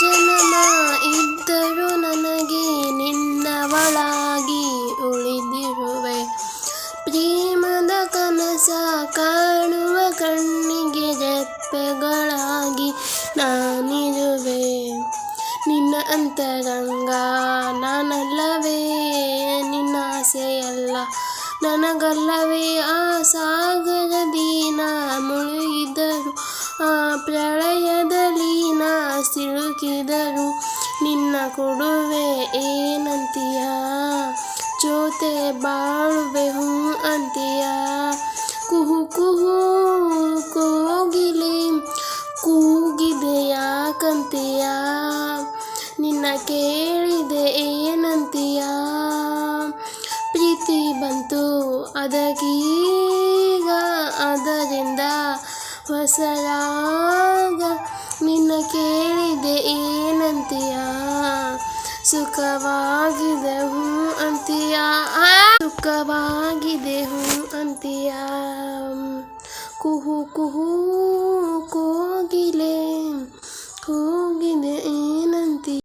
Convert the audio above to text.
ಜನ್ಮ ಇದ್ದರೂ ನನಗೆ ನಿನ್ನವಳಾಗಿ ಉಳಿದಿರುವೆ. ಪ್ರೇಮದ ಕನಸ ಕಾಣುವ ಕಣ್ಣಿಗೆ ರೆಪ್ಪೆಗಳಾಗಿ ನಾನಿರುವೆ. ನಿನ್ನ ಅಂತರಂಗ ನಾನಲ್ಲವೇ, ನಿನ್ನ ಆಸೆಯಲ್ಲ ನನಗಲ್ಲವೇ. ಆ ಸಾಗರದಿ ನಾ ಮುಳುಗಿದರು, ಆ ಪ್ರಳಯದಲ್ಲಿ ನಾ ಸಿಲುಕಿದರು. ನಿನ್ನ ಕೊಡುವೆ ಏನಂತೀಯ, ಜೊತೆ ಬಾಳುವೆ ಹೂ ಅಂತೀಯ. ಕುಹು ಕುಹು ಕೋಗಿಲೆ ಕೂಗಿದೆ ಯಾಕಂತೀಯ, ನಿನ್ನ ಕೇಳಿದೆ ಏನಂತೀಯ. ಪ್ರೀತಿ ಬಂತು ಅದಕ್ಕೀಗ, ಅದರಿಂದ ಹೊಸರಾಗ. ನಿನ್ನ ಕೇಳಿದೆ ಏನಂತೀಯ, ಸುಖವಾಗಿದೆ ಹೂ ಅಂತೀಯ. ಸುಖವಾಗಿದೆ ಹೂ ಅಂತೀಯ. ಕುಹು ಕುಹು ಕೋಗಿಲೆ ಕೂಗಿದೆ ಏನಂತೀಯ.